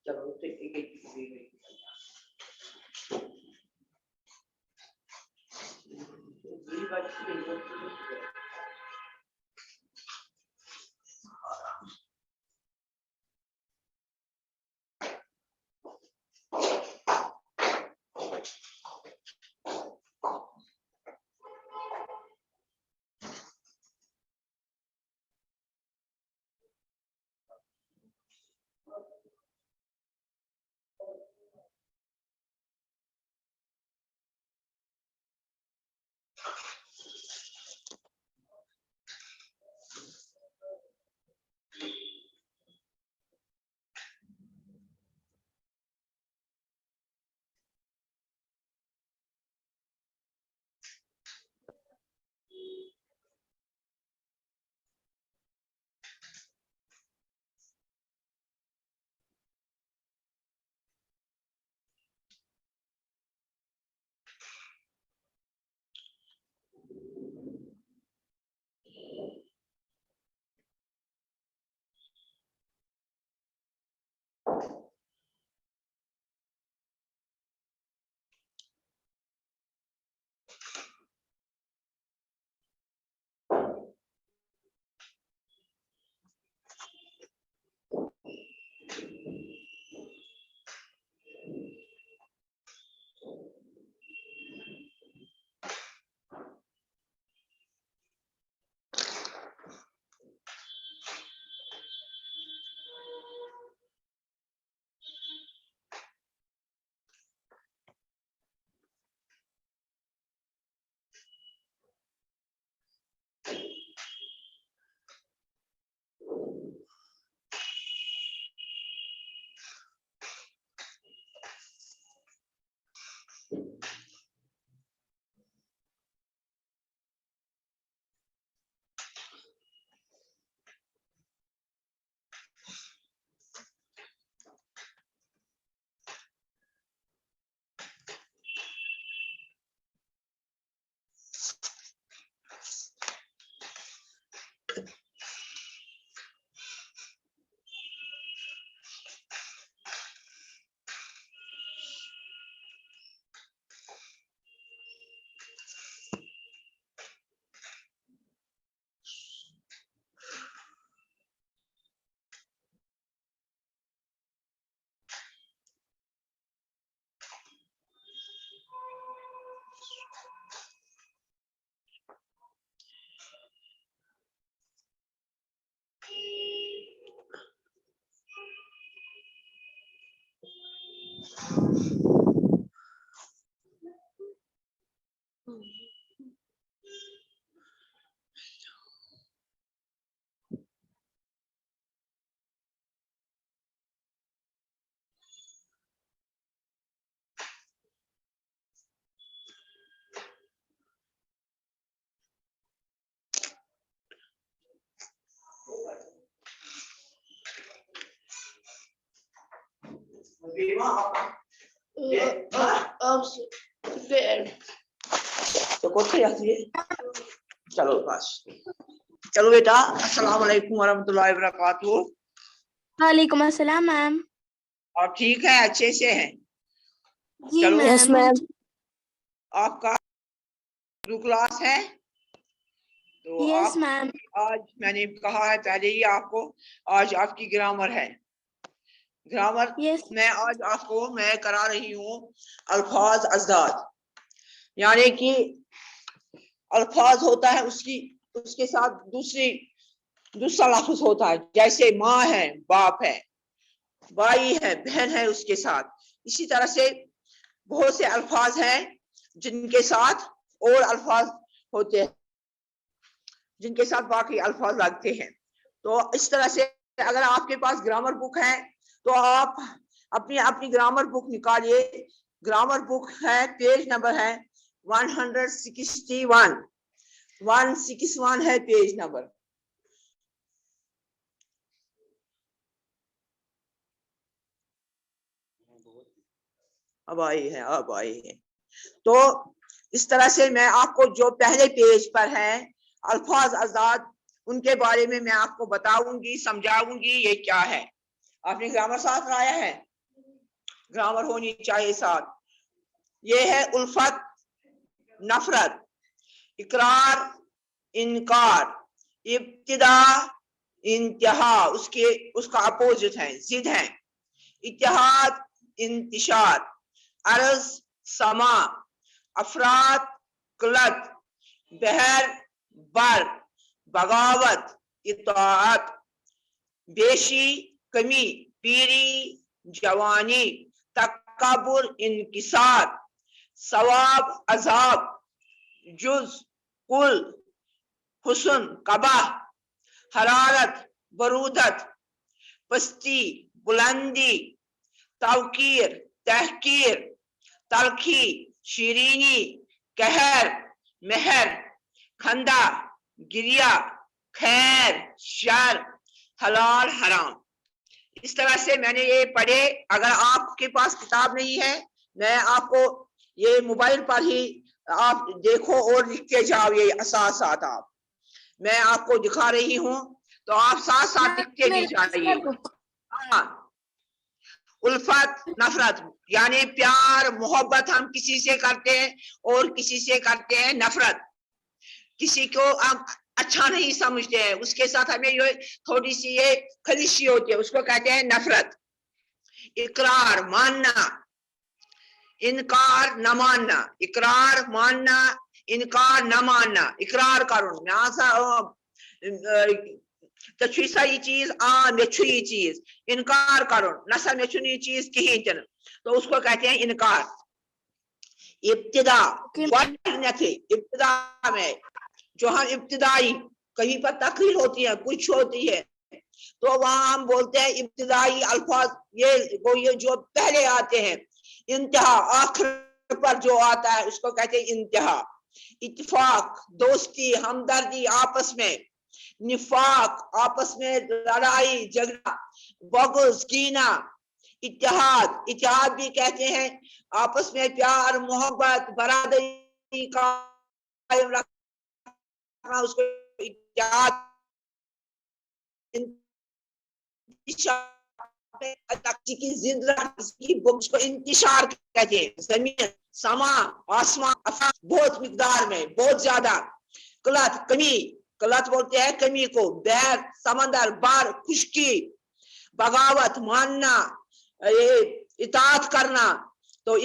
चलो तो कोठे आती है। चलो बस, चलो बेटा, अस्सलाम वालेकुम वरहमतुल्लाहि वबरकातुहू। वालेकुम अस्सलाम मैम। और ठीक है, अच्छे से हैं? जी चलो, मैम। Yes ma'am. आपका क्लास है तो यस आप मैम। आज मैंने कहा है पहले ही आपको, आज आपकी ग्रामर है। Grammar yes. मैं आज आपको मैं करा रही हूँ अल्फाज अज़दाद, यानी कि अल्फाज होता है उसके साथ दूसरा लफ्ज़ होता है। जैसे माँ है, बाप है, भाई है, बहन है, उसके साथ इसी तरह से बहुत से अल्फाज हैं जिनके साथ और अल्फाज होते हैं, जिनके साथ बाकी अल्फाज लगते हैं। तो इस तरह से अगर आपके पास ग्रामर बुक है तो आप अपनी अपनी ग्रामर बुक निकालिए। ग्रामर बुक है, पेज नंबर है 161 है पेज नंबर। अब आई है। तो इस तरह से मैं आपको जो पहले पेज पर है अल्फाज अज़दाद उनके बारे में मैं आपको बताऊंगी, समझाऊंगी ये क्या है। आपने ग्रामर साथ लाया है? ग्रामर होनी चाहिए साथ। ये है उल्फत, नफरत, इकरार, इनकार, इब्तिदा, इंतहा उसका अपोजिट है, जिद है। इत्तेहाद, इंतिशार, अर्ज, समा, अफराद, कुलत, बहर, बर, बगावत, इताअत, बेशी, कमी, पीरी, जवानी, तकब्बुर, इनकिसार, सवाब, अजाब, जुज, कुल, हुस्न, कबाह, हरारत, बरूदत, पस्ती, बुलंदी, तवकीर, तहकीर, तलखी, शीरीनी, कहर, मेहर, खंदा, गिरिया, खैर, शर, हलाल, हराम। इस तरह से मैंने ये पढ़े। अगर आपके पास किताब नहीं है, मैं आपको ये मोबाइल पर ही आप देखो और लिखते जाओ, ये साथ साथ आप, मैं आपको दिखा रही हूँ तो आप साथ साथ लिखते भी जाइए। हाँ, उल्फत, नफरत यानी प्यार मोहब्बत हम किसी से करते हैं और किसी से करते हैं नफरत। किसी को हम अच्छा नहीं समझते हैं, उसके साथ हमें ये थोड़ी सी ये खलिशी होती है, उसको कहते हैं नफरत। इकरार, मानना, इनकार, न मानना। इकरार, मानना, इनकार, न मानना। इकरार करो तछुसा ये चीज आ मेछु ये चीज, इनकार करो नसा मेछु ये चीज कहीं तन, तो उसको कहते हैं इनकार। इब्तिदा, इब्तिदा में जो हम इब्तिदाई, कहीं पर तकरीर होती है, कुछ होती है, तो वहां हम बोलते हैं इब्तिदाई अल्फाज, ये जो पहले आते हैं। इंतहा, आखिर पर जो आता है उसको कहते हैं इंतहा। इत्तेफाक, दोस्ती, हमदर्दी आपस में। निफाक, आपस में लड़ाई झगड़ा, बग़ज़, कीना। इत्तेहाद, इत्तेहाद भी कहते हैं आपस में प्यार मोहब्बत बरादरी कायम रखना, उसको इत्तेहाद। की जिंदगी उसको इंतिशार कहते हैं। जमीन, समा, आसमान, बहुत मिकदार में, बहुत ज्यादा। कलत, कमी, कलत बोलते हैं कमी को। बहर, समंदर, बार, खुशकी। बगावत, मानना, इताअत करना, तो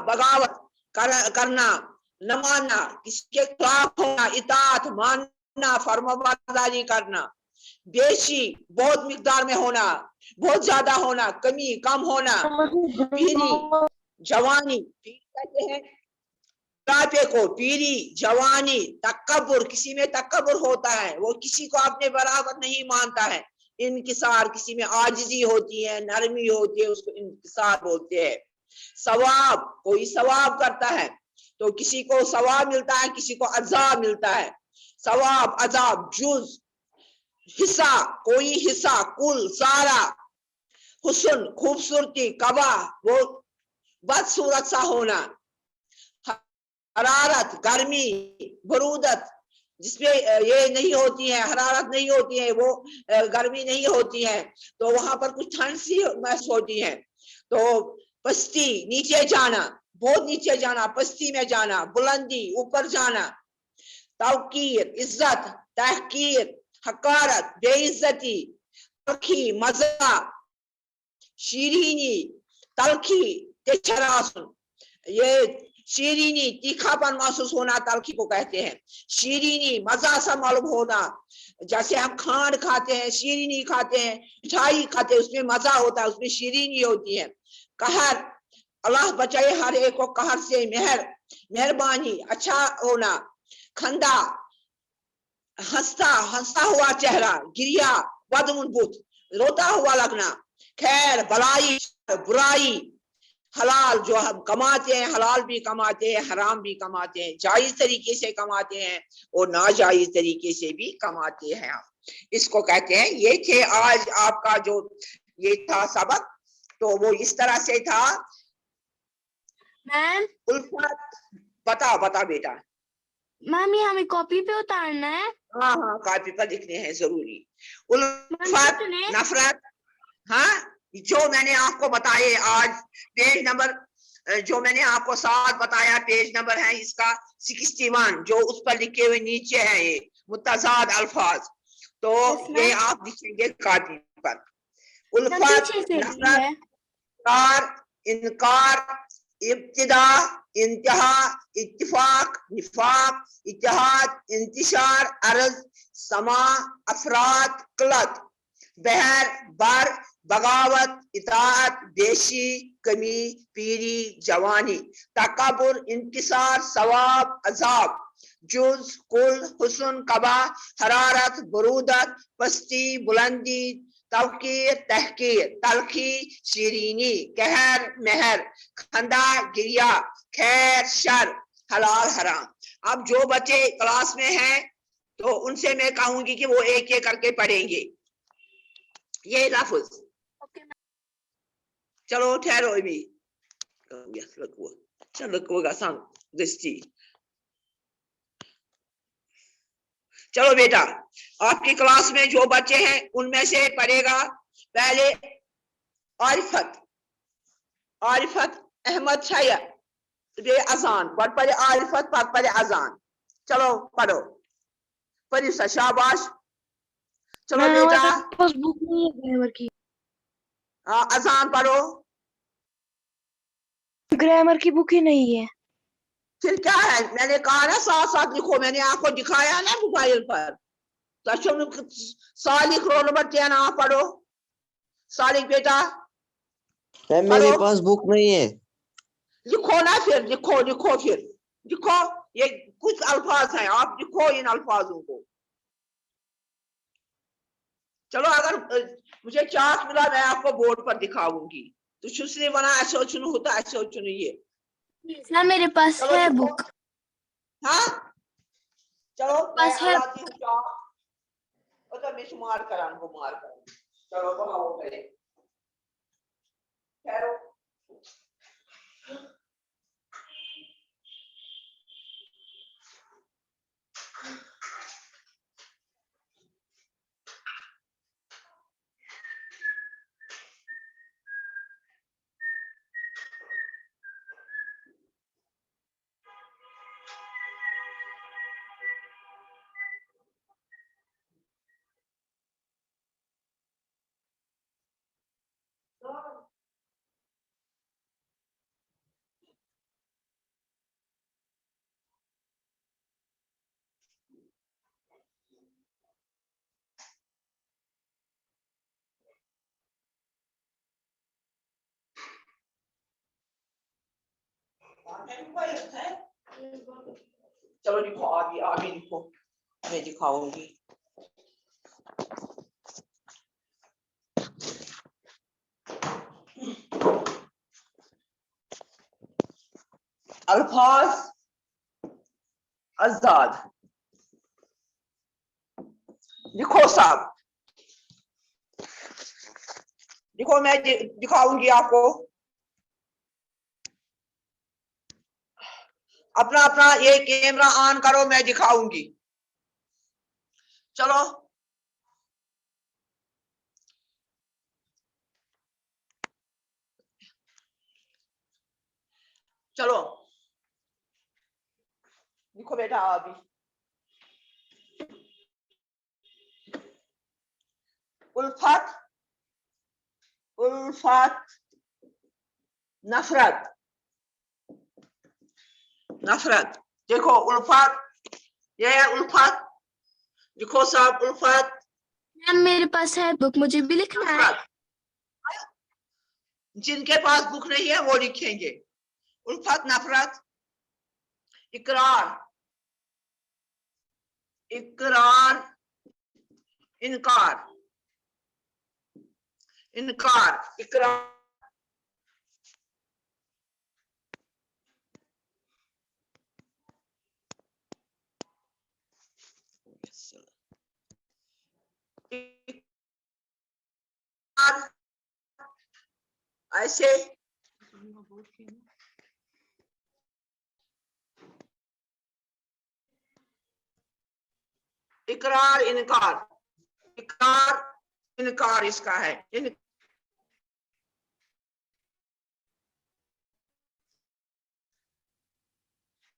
बगावत करना, न मानना, किसके खिलाफ होना, इताअत मानना, फरमाबरदारी करना। बेशी, बहुत मिकदार में होना, बहुत ज्यादा होना, कमी, कम होना। पीरी, जवानी, कहते हैं बुढ़ापे को, पीरी, जवानी। तकब्बुर, किसी में तकब्बुर होता है, वो किसी को अपने बराबर नहीं मानता है। इनकिसार, किसी में आजिजी होती है, नरमी होती है, उसको इनकिसार बोलते हैं। सवाब, कोई सवाब करता है तो किसी को सवाब मिलता है, किसी को अजाब मिलता है। सवाब, अजाब, जुज, हिस्सा, कोई हिस्सा, कुल, सारा। हुस्न, खूबसूरती, कबा, वो बदसूरत सा होना। हरारत, गर्मी, बरूदत, जिसमें ये नहीं होती है, हरारत नहीं होती है, वो गर्मी नहीं होती है, तो वहां पर कुछ ठंड सी महसूस होती है। तो पस्ती, नीचे जाना, बहुत नीचे जाना, पस्ती में जाना। बुलंदी, ऊपर जाना। तौकीर, इज्जत, तहकीर, हकारत, बेइज्जती। तलखी, मजा, शीरीनी, तलखी, तेचरासुन, ये शीरीनी, तीखापन महसूस होना तलखी को कहते हैं। शीरीनी, मजा सा मालूम होना, जैसे हम खांड खाते हैं, शीरीनी खाते हैं, मिठाई खाते हैं, उसमें मजा होता है, उसमें शीरीनी होती है। कहर, अल्लाह बचाए हर एक को कहर से। मेहर, मेहरबानी, अच्छा होना। खंदा, हंसता, हंसता हुआ चेहरा। गिरिया, बदमुनबुत, रोता हुआ लगना। खैर, भलाई, बुराई। हलाल, जो हम कमाते हैं, हलाल भी कमाते हैं, हराम भी कमाते हैं, जायज तरीके से कमाते हैं और नाजायज तरीके से भी कमाते हैं। इसको कहते हैं। ये थे आज आपका जो ये था सबक, तो वो इस तरह से था। मैम, उल्फत, बता बेटा। मैम ये हमें कॉपी पे उतारना है। हाँ हाँ, कॉपी पर लिखने हैं जरूरी। मैम उल्फत, कितने? नफरत, हाँ, जो मैंने आपको बताए आज पेज नंबर, जो मैंने आपको साथ बताया पेज नंबर है इसका 61, जो उस पर लिखे हुए नीचे है ये मुतजाद अल्फाज, तो Yes, ये ma'am. आप लिखेंगे कॉपी पर। मैम उल्फत, पीछे से भी नफरत, है। इनकार, इब्तिदा, इंतहा, इत्तिफाक, निफाक, इत्तेहाद, इंतिशार, अर्ज, समा, अफराद, कलत, बहर, बर, बगावत, इताअत, बेशी, कमी, पीरी, जवानी, तकबुर, इंकिसार, सवाब, अजाब, जुज, कुल, हुस्न, कबा, हरारत, बरूदत, पस्ती, बुलंदी, तवकीर, तहकीर, तलखी, शीरीनी, कहर, मेहर, खंदा, गिरिया, खैर, शर, हलाल, हराम। अब जो बच्चे क्लास में हैं तो उनसे मैं कहूंगी कि वो एक एक करके पढ़ेंगे ये लफ्ज। चलो ठहरो अभी, चलो बेटा, आपकी क्लास में जो बच्चे हैं उनमें से पढ़ेगा पहले आरिफत, आरिफत अहमद शायर, ये अजान पढ़ पढ़े, आरिफत पढ़ पढ़े अजान। चलो पढ़ो, पढ़ी शाबाश। चलो बेटा, हमारे पास बुक नहीं है ग्रामर की। अजान पढ़ो। ग्रामर की बुक ही नहीं है। फिर क्या है, मैंने कहा ना साथ साथ लिखो, मैंने आपको दिखाया ना मोबाइल पर। तो सालिक रोल नंबर 10 आप पढ़ो। सालिक बेटा मेरे पास बुक नहीं है। लिखो ना, फिर लिखो लिखो, फिर लिखो, ये कुछ अल्फाज हैं, आप लिखो इन अल्फाजों को। चलो अगर मुझे चार्ट मिला मैं आपको बोर्ड पर दिखाऊंगी, तो सुसने बना ऐसे चुनो होता, ऐसे चुनो ये। ना मेरे पास चलो है लिखो। बुक। हाँ चलो मैं पास है। लाती हूँ चार्ट, और तो मैं शुमार करान को मार कर। चलो बनाओ पहले, ठहरो। चलो लिखो, आगे आगे लिखो, मैं दिखाऊंगी। अल्फाज अज़दाद लिखो साहब, लिखो, मैं दिखाऊंगी आपको। अपना अपना ये कैमरा ऑन करो, मैं दिखाऊंगी। चलो चलो लिखो बेटा अभी। उल्फत, उल्फत, नफरत, नफरत, देखो उल्फत, ये है उल्फत, लिखो साहब उल्फत। मैम मेरे पास है बुक, मुझे भी लिखना है। नफरत, जिनके पास बुक नहीं है वो लिखेंगे। उल्फत, नफरत, इकरार, इकरार, इनकार, इनकार, इकरार, ऐसे इकरार इनकार, इकरार इनकार इसका है।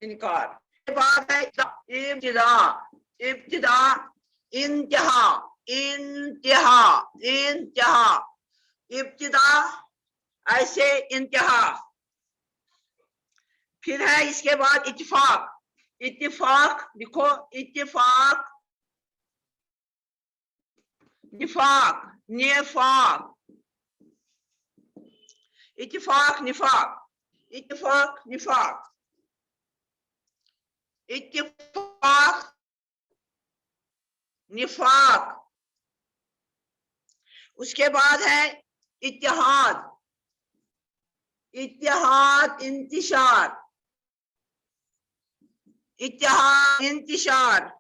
इनकार के बाद है इब्तिदा, इब्तिदा, इंतहा, इंतहा, इंतहा, इब्तिदा ऐसे इंतहा। फिर है इसके बाद इत्तिफाक, इत्तिफाक लिखो, इत्तिफाक, निफाक, निफाक, इत्तिफाक निफाक, इत्तिफाक निफाक, इत्तिफाक निफाक। उसके बाद है इत्तिहाद, इत्तिहाद इंतिशार, इत्तिहाद इंतिशार,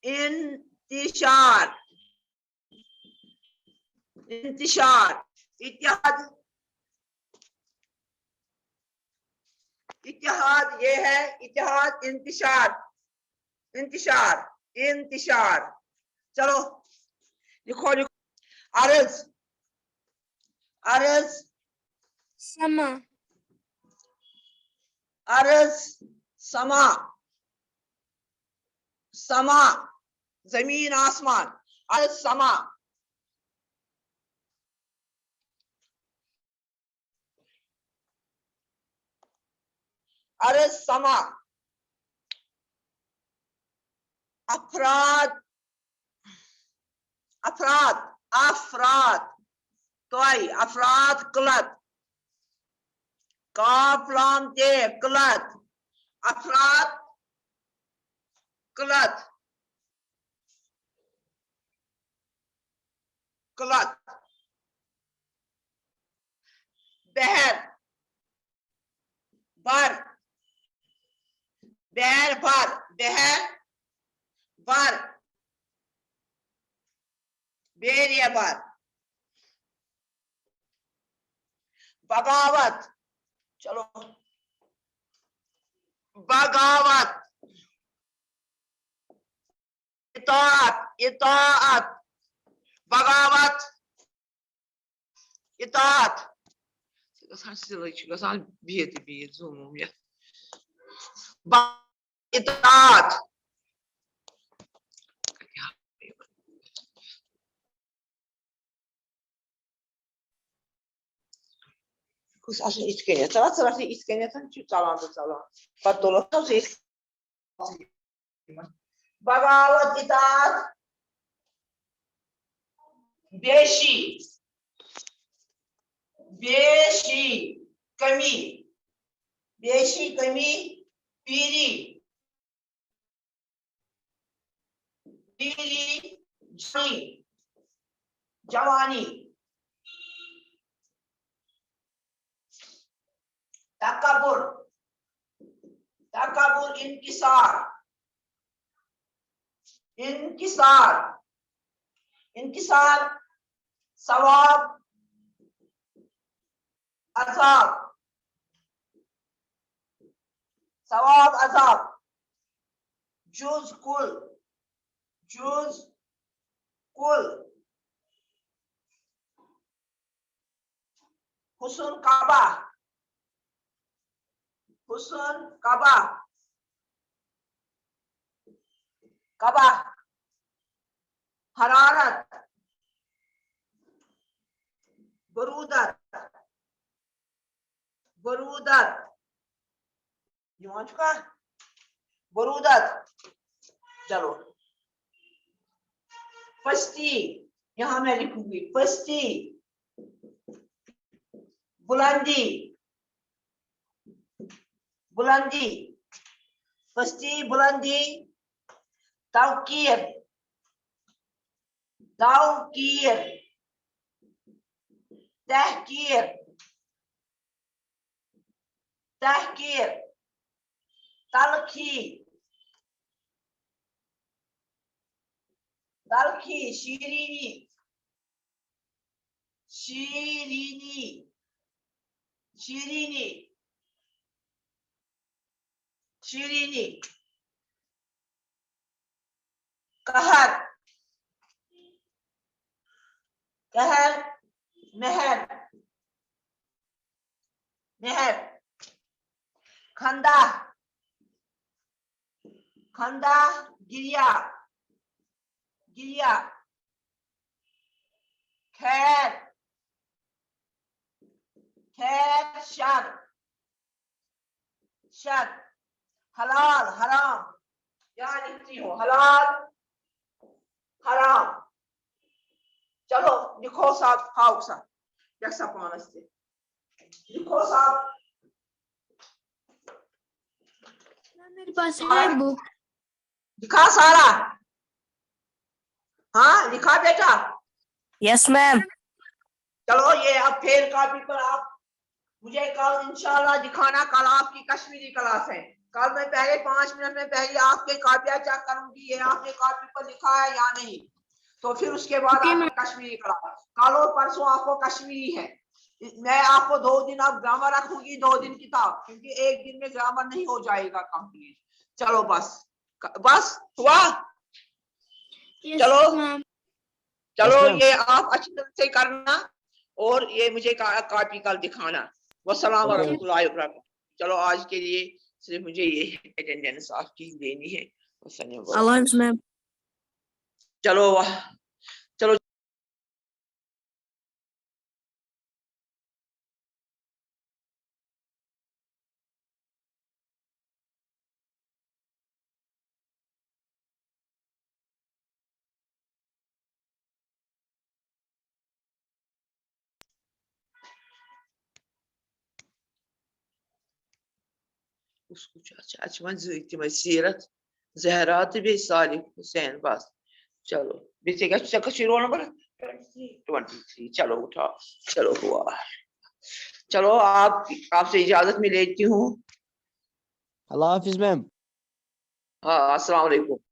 इंतिशार, इंतिशार, इत्तिहाद, इत्तिहाद ये है इत्तिहाद, इंतिशार, इंतिशार, इंतिशार। चलो लिखो लिखो, अर्ज, अर्ज, समा, अर्ज समा, समा जमीन आसमान, अर्ज समा, अर्ज समा। अफराद, अफराद, अफराद तोय, अफराद कलत, काफ लाम ते कलत, अफराद कलत, कलत। बहर, बर, बहर बर, बहर बर, बेरिया बर। बगावत, चलो बगावत, इताअत, इताअत, बगावत, इताअत। इताअत, kus als je iets kent, wat ze als je iets kent, dan je talant het talant. Wat dol als is. Bagawat itaat, beshi, beshi, kami, beshi kami, piri, piri, jani, jawani. तकब्बुर, तकब्बुर इंकिसार, इंकिसार, इंकिसार सवाब अजाब, सवाब अजाब। जुज कुल, जुज कुल। हुस्न काबा, हुस्न काबा, काबा। हरारत, बरूदत, बरूदत। यूं चुका बरूदत। चलो पस्ती, यहां मैं लिखूंगी पस्ती, बुलंदी, बुलंदी, पस्ती बुलंदी। ताउकीर, ताउकीर, तहकीर, तहकीर। तलखी, तलखी शीरीनी, शीरीनी, शीरीनी, शीरीनी। कहर, कहर, नहर, नहर, खंदा, खंदा, गिरिया, गिरिया, खैर, खैर, शर, शर, हलाल, हराम, यहाँ लिखती हूँ हलाल, हराम। चलो लिखो साहब, खाओ साहब, यक्सा पानस से लिखो साहब। मेरे पास है बुक। लिखा सारा? हाँ लिखा बेटा? Yes ma'am. चलो ये अब फेल कॉपी पर आप मुझे कल इंशाल्लाह दिखाना। कल आपकी कश्मीरी क्लास है। कल मैं पहले 5 मिनट में पहले आपके कॉपियां चेक करूंगी, ये आपने कॉपी पर लिखा है या नहीं। तो फिर उसके बाद आपकी कश्मीरी क्लास। कल और परसों आपको कश्मीरी है। मैं आपको 2 दिन अब ग्रामर रखूंगी, 2 दिन किताब, क्योंकि एक दिन में ग्रामर नहीं हो जाएगा कंप्लीट। चलो बस, बस हुआ। चलो चलो ये आप अच्छी तरह से करना और ये मुझे कॉपी कल दिखाना। वस्सलाम वरहमतुल्लाहि वबरकातुहू। चलो आज के लिए सिर्फ मुझे ये अटेंडेंस आपकी देनी है। मैम। चलो चलो उसको चाचा सीरत जहरा तबे सालिक हुसैन बस। चलो बेचेगा रोल नंबर 23। चलो उठा, चलो हुआ। चलो आपसे इजाजत में लेती हूँ। अल्लाह हाफिज मैम। हाँ अस्सलाम वालेकुम।